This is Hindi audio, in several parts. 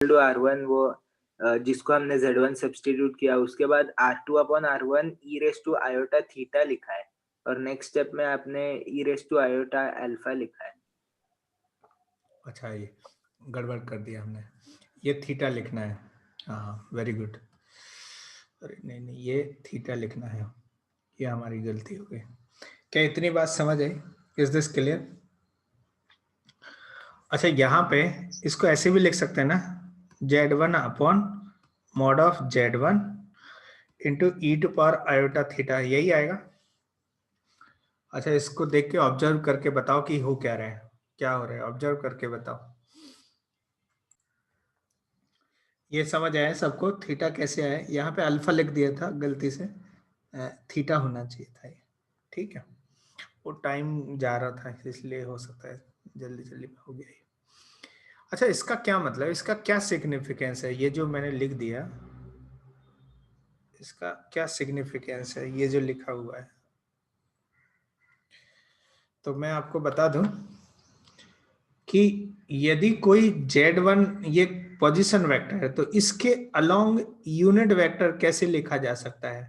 R1 वो जिसको हमने Z1 सब्स्टिट्यूट किया, उसके बाद R2 अपॉन R1 e raise to iota theta लिखा है और नेक्स्ट स्टेप में आपने e raise to iota alpha लिखा है। अच्छा, ये गड़बड़ कर दिया हमने, ये थीटा लिखना है। हाँ, वेरी गुड। अरे नहीं नहीं, ये थीटा लिखना है, ये हमारी गलती हो गई। क्या इतनी बात समझ आई? Is this clear? अच्छा, यहाँ पे इसको ऐसे भी लिख सकते हैं ना, Z1 upon mod of Z1 into e to power iota theta, यही आएगा। अच्छा, इसको देख के ऑब्जर्व करके बताओ कि हो क्या रहा है, क्या हो रहा है, ऑब्जर्व करके बताओ। ये समझ आया सबको थीटा कैसे आया? यहाँ पे अल्फा लिख दिया था गलती से, थीटा होना चाहिए था ये। ठीक है, वो टाइम जा रहा था इसलिए हो सकता है जल्दी जल्दी हो गया ये। अच्छा, इसका क्या मतलब, इसका क्या सिग्निफिकेंस है, ये जो मैंने लिख दिया, इसका क्या सिग्निफिकेंस है ये जो लिखा हुआ है? तो मैं आपको बता दूं कि यदि कोई Z1 ये पोजीशन वेक्टर है तो इसके अलोंग यूनिट वेक्टर कैसे लिखा जा सकता है?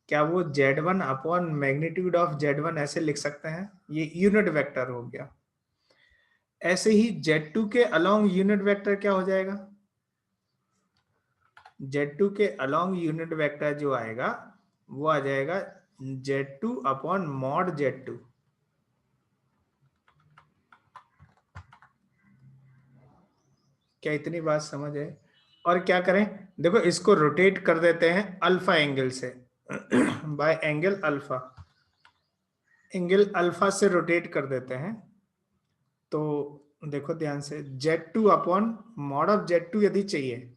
क्या वो Z1 upon magnitude of Z1 ऐसे लिख सकते हैं? ये यूनिट वेक्टर हो गया। ऐसे ही Z2 के अलोंग यूनिट वेक्टर क्या हो जाएगा? Z2 के अलोंग यूनिट वेक्टर जो आएगा वो आ जाएगा Z2 अपॉन मॉड Z2। क्या इतनी बात समझ है? और क्या करें, देखो इसको रोटेट कर देते हैं अल्फा एंगल से bye angle alpha, angle alpha से रोटेट कर देते हैं। तो देखो ध्यान से, Z2 upon mod of Z2 यदि चाहिए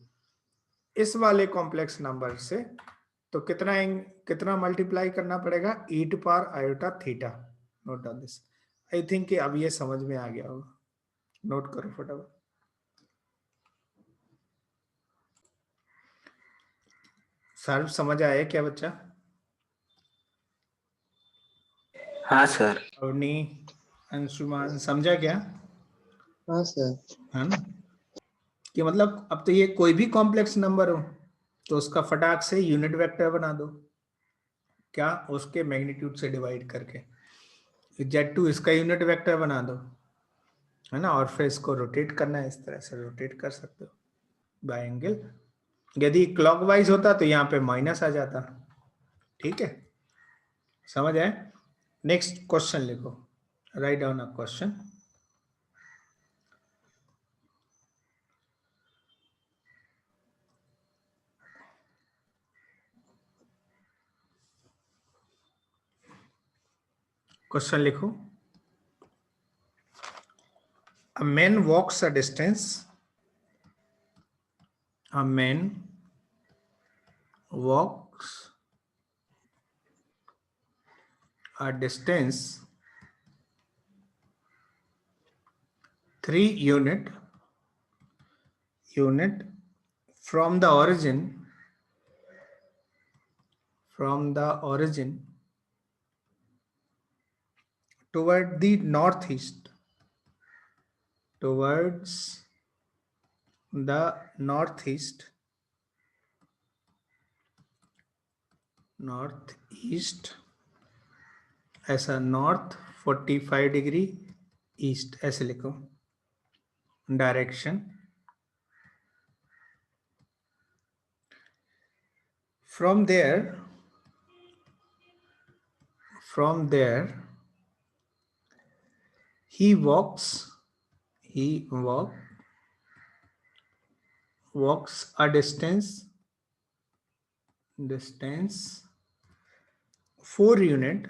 इस वाले कॉम्प्लेक्स नंबर से, तो कितना मल्टीप्लाई करना पड़ेगा? E to power iota theta. Note down this. I think कि अब ये समझ में आ गया होगा, नोट करो फटाफट। सर समझ आया क्या बच्चा? हाँ सर। अवनी, अंशुमान, समझा क्या? हाँ सर। है ना, कि मतलब अब तो ये कोई भी कॉम्प्लेक्स नंबर हो तो उसका फटाक से यूनिट वेक्टर बना दो, क्या? उसके मैग्नीट्यूड से डिवाइड करके Z2 इसका यूनिट वेक्टर बना दो, है ना, और फिर इसको रोटेट करना है, इस तरह से रोटेट कर सकते हो बाय एंगल। यदि क्लॉकवाइज होता तो यहाँ पे माइनस आ जाता। ठीक है, समझ आए? नेक्स्ट क्वेश्चन लिखो, write down a question. Question लिखो, a man walks a distance, a man walks a distance 3 unit from the origin toward the northeast, towards the northeast ऐसा नॉर्थ 45 डिग्री ईस्ट ऐसे लिखो direction. from there he walks a distance 4 unit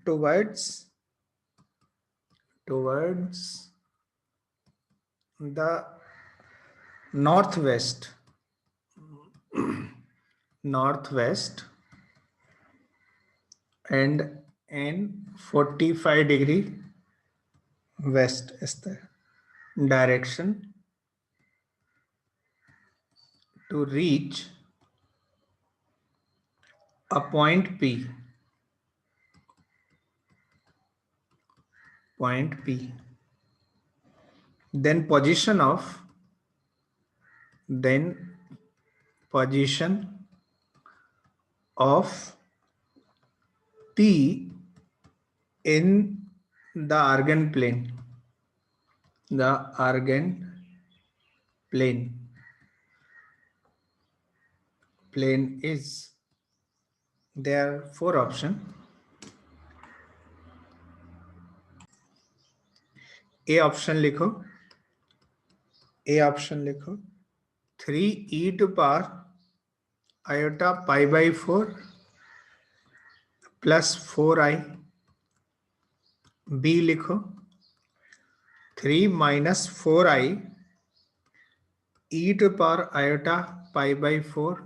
towards the northwest and 45 degree west is the direction to reach a point P. then position of P in the Argand plane. The Argand plane is, there are 4 options. A option लिखो, 3e to power iota pi by 4 plus 4i. B लिखो 3 minus 4i e to power iota pi by 4.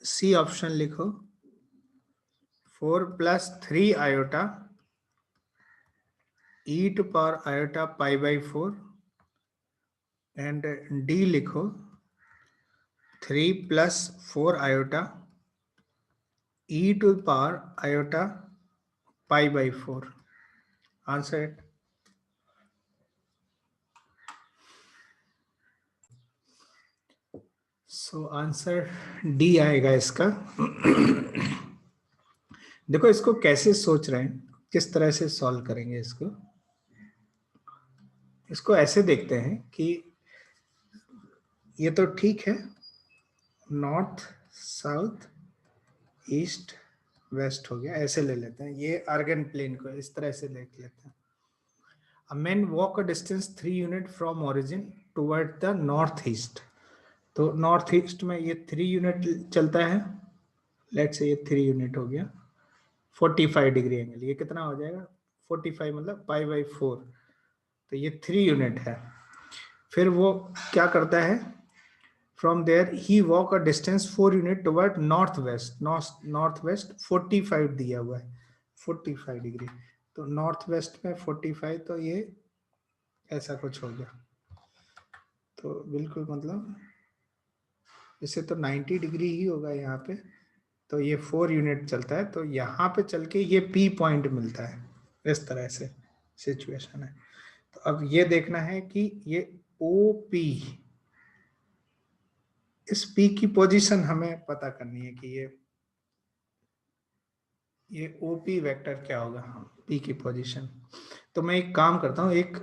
C option लिखो 4 plus 3 iota e to power iota pi by 4. And D लिखो 3 plus 4 iota e to power iota pi by 4. Answer it. So answer D आएगा इसका. देखो इसको कैसे सोच रहे हैं, किस तरह से सॉल्व करेंगे इसको ऐसे देखते हैं कि ये तो ठीक है, नॉर्थ साउथ ईस्ट वेस्ट हो गया, ऐसे ले लेते हैं. ये आर्गन प्लेन को इस तरह से देख लेते हैं. A man walk a distance 3 unit from origin toward the northeast. तो नॉर्थ ईस्ट में ये 3 यूनिट चलता है. लेट्स से ये 3 यूनिट हो गया, 45 डिग्री एंगल. ये कितना हो जाएगा 45 मतलब पाई बाई 4. तो ये 3 यूनिट है. फिर वो क्या करता है, फ्रॉम देयर ही walk a distance 4 unit toward north west 45 दिया हुआ है, 45 डिग्री. तो नॉर्थ वेस्ट में 45, तो ये ऐसा कुछ हो गया. तो बिल्कुल मतलब इसे तो 90 डिग्री ही होगा यहाँ पे. तो ये 4 यूनिट चलता है, तो यहाँ पे चल के ये P पॉइंट मिलता है. इस तरह से सिचुएशन है. तो अब ये देखना है कि ये OP, इस P की पोजीशन हमें पता करनी है कि ये OP वेक्टर क्या होगा, P की पोजीशन. तो मैं एक काम करता हूँ, एक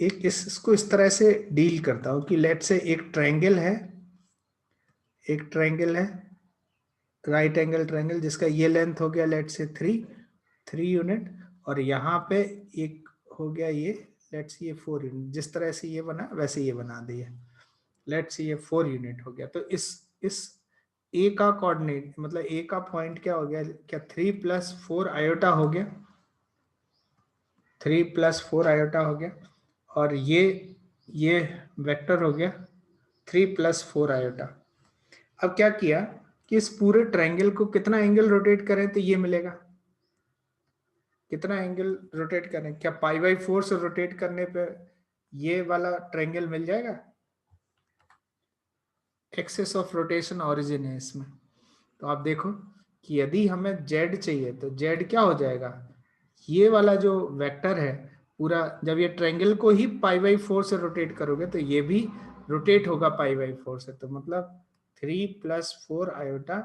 इसको इस तरह से डील करता हूँ कि लेट से एक ट्रायंगल है, राइट एंगल ट्रायंगल, जिसका ये लेंथ हो गया लेट से 3 यूनिट, और यहाँ पे एक हो गया ये लेट से ये 4 यूनिट. जिस तरह से ये बना वैसे ये बना दिए. लेट से ये 4 यूनिट हो गया. तो इस ए का कोऑर्डिनेट मतलब ए का पॉइंट क्या हो गया, क्या 3 plus 4 आयोटा हो गया, 3 plus 4 आयोटा हो गया. और ये वेक्टर हो गया 3 plus 4 आयोटा. अब क्या किया कि इस पूरे ट्रायंगल को कितना एंगल रोटेट करें तो ये मिलेगा. कितना एंगल रोटेट करें, क्या पाई बाई 4 से रोटेट करने पे ये वाला ट्रायंगल मिल जाएगा. एक्सेस ऑफ रोटेशन ओरिजिन है इसमें. तो आप देखो कि यदि हमें z चाहिए तो z क्या हो जाएगा, ये वाला जो वेक्टर है पूरा, जब ये ट्रायंगल को ही पाई बाई 4 से रोटेट करोगे तो ये भी रोटेट होगा पाई बाई 4 से. तो मतलब 3 plus 4 iota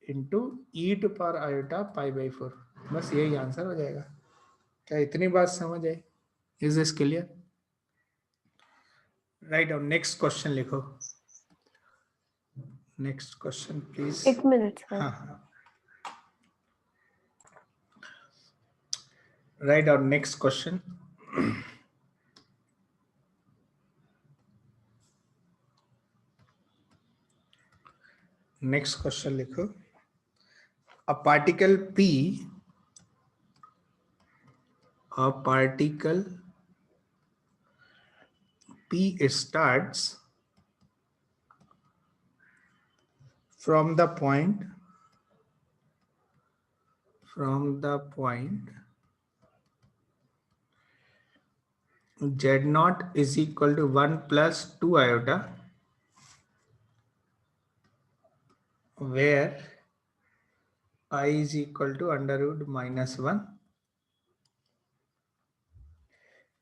into e to power iota pi by 4. बस यही आंसर हो जाएगा. क्या इतनी बात समझ आई? Is this clear? Write down. Next question लिखो. Next question please. 1 minute sir. हाँ. Write down next question. Next question लिखो. A particle P starts from the point Z0 is equal to 1 plus 2 iota, where I is equal to under root minus 1.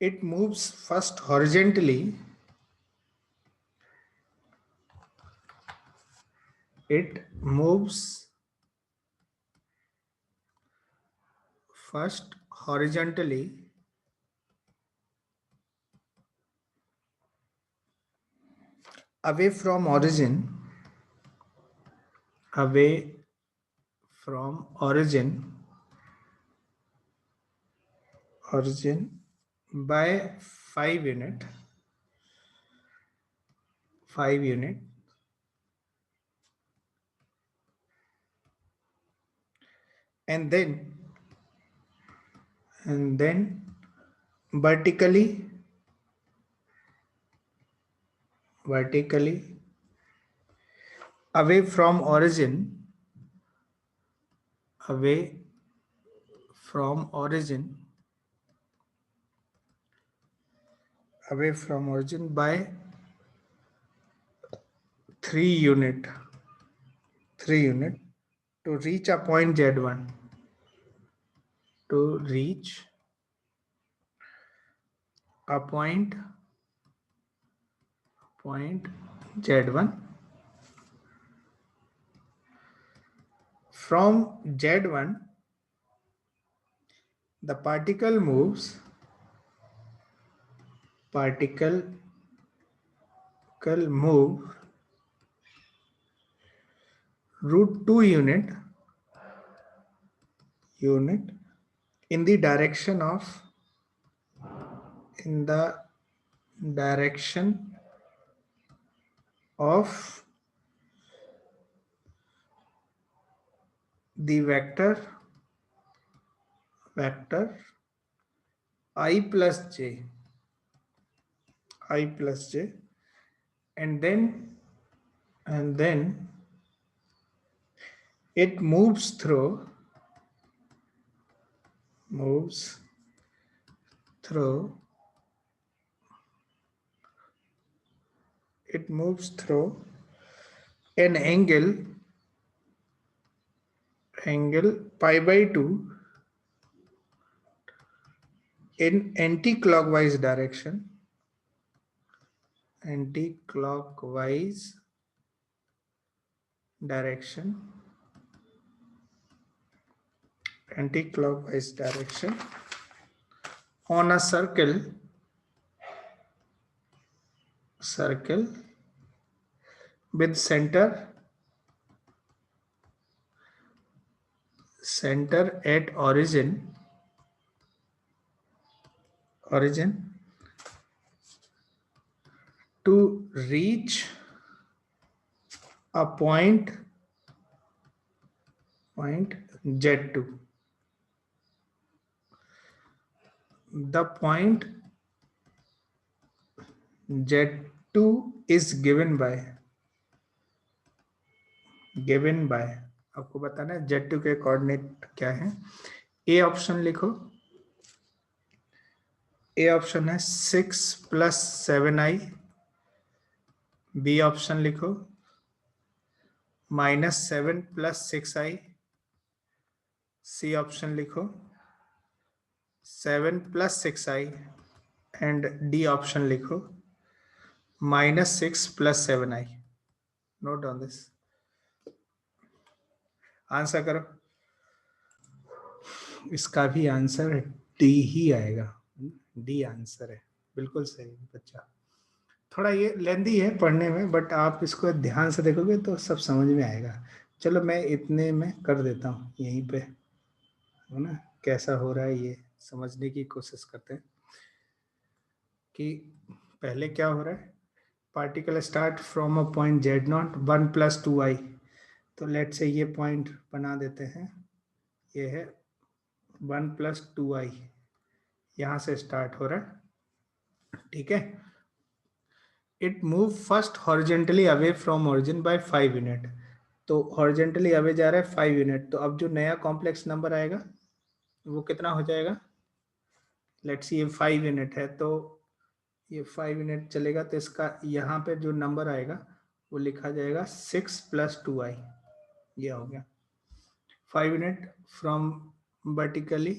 it moves first horizontally. It moves first horizontally away from origin, away from origin by 5 unit, and then vertically away from origin by 3 unit to reach a point Z1, to reach a point Z1. From Z1, the particle move root 2 unit in the direction of the vector I plus j, and then it moves through an angle pi by 2 in anti-clockwise direction, on a circle with center at origin to reach a point Z2. The point Z2 is given by आपको बताना है Z2 के कोऑर्डिनेट क्या है. ए ऑप्शन लिखो. ए ऑप्शन है 6 + 7i. बी ऑप्शन लिखो -7 + 6i. सी ऑप्शन लिखो 7 + 6i. एंड डी ऑप्शन लिखो -6 + 7i. Note down this. Answer करो. इसका भी आंसर डी ही आएगा. डी आंसर है. बिल्कुल सही बच्चा. थोड़ा ये लेंदी है पढ़ने में, बट आप इसको ध्यान से देखोगे तो सब समझ में आएगा. चलो मैं इतने में कर देता हूँ यहीं पे, है ना. कैसा हो रहा है ये समझने की कोशिश करते हैं कि पहले क्या हो रहा है. Particle start from a point Z0 1 + 2i. तो लेट से ये पॉइंट बना देते हैं. ये है 1 + 2i. यहाँ से स्टार्ट हो रहा है. ठीक है. It move first horizontally away from origin by 5 unit. तो हॉरिजेंटली अवे जा रहा है 5 यूनिट. तो अब जो नया कॉम्प्लेक्स नंबर आएगा वो कितना हो जाएगा. लेट्स सी ये 5 यूनिट है, तो ये 5 यूनिट चलेगा. तो इसका यहाँ पे जो नंबर आएगा वो लिखा जाएगा 6 + 2i. ये हो गया 5 unit from vertically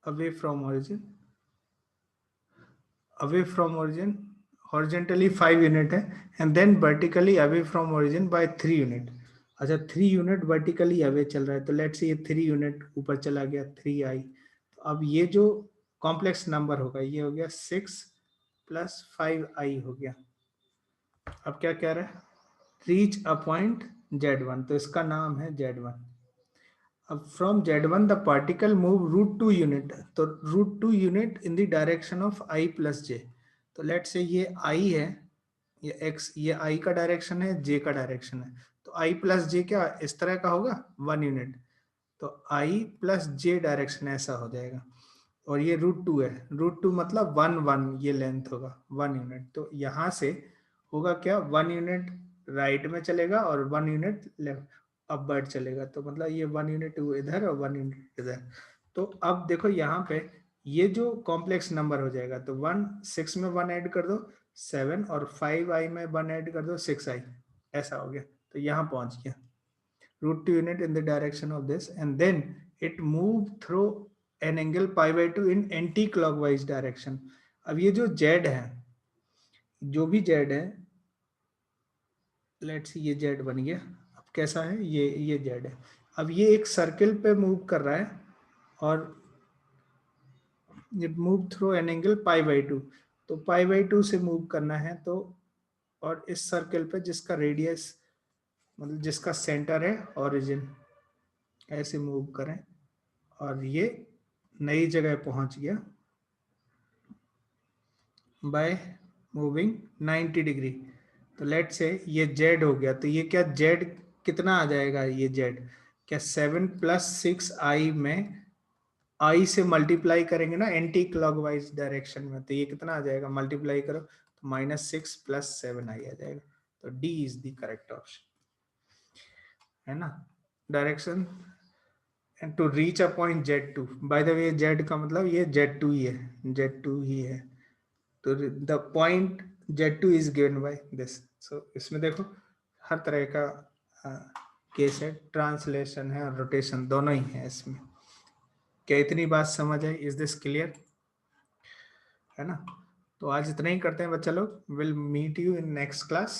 away from origin away from origin horizontally 5 unit है and then vertically away from origin by 3 unit. अच्छा 3 यूनिट वर्टिकली अवे चल रहा है तो लेट्स से ये 3 यूनिट ऊपर चला गया 3i. तो अब ये जो कॉम्प्लेक्स नंबर होगा ये हो गया 6 प्लस 5i हो गया. अब क्या कह रहा है रीच अ पॉइंट z1 तो इसका नाम है z1. अब from z1 the particle move √2 unit तो √2 unit in the direction of i plus j. तो लेट से ये i है ये x ये i का डायरेक्शन है j का डायरेक्शन है तो i प्लस j क्या इस तरह का होगा 1 यूनिट तो i प्लस j डायरेक्शन ऐसा हो जाएगा और ये √2 है √2 मतलब 1 ये लेंथ होगा 1 यूनिट. तो यहाँ से होगा क्या 1 यूनिट राइट में चलेगा और 1 यूनिट लेफ्ट अपवर्ड चलेगा तो मतलब ये 1 यूनिट इधर और 1 यूनिट इधर. तो अब देखो यहाँ पे ये जो कॉम्प्लेक्स नंबर हो जाएगा तो 6 में 1 ऐड कर दो 7 और 5i में 1 ऐड कर दो 6i ऐसा हो गया. तो यहाँ पहुंच गया √2 unit in the direction of this and then it move through an angle π/2 in anticlockwise direction. अब ये जो z है जो भी z है लेट्स ये z बन गया. अब कैसा है ये z है. अब ये एक सर्कल पे मूव कर रहा है और ये मूव थ्रू एन एंगल π/2 तो π/2 से मूव करना है तो और इस सर्कल पे जिसका रेडियस मतलब जिसका सेंटर है ओरिजिन ऐसे मूव करें और ये नई जगह पहुंच गया बाय मूविंग 90 डिग्री. तो लेट से ये z हो गया तो ये क्या z कितना आ जाएगा ये z क्या 7 प्लस 6i में i से मल्टीप्लाई करेंगे ना एंटी क्लॉकवाइज डायरेक्शन में तो ये कितना आ जाएगा मल्टीप्लाई करो तो -6 प्लस 7i आ जाएगा. तो D is the correct option है ना. Direction and to reach a point z2 by the way z का मतलब ये z2 ही है z2 ही है. तो the point z2 is given by this. So इसमें देखो हर तरह का केस है ट्रांसलेशन है और रोटेशन दोनों ही है इसमें. क्या इतनी बात समझ है इज दिस क्लियर है ना. तो आज इतना ही करते हैं बच्चा लोग. Will meet you in next class.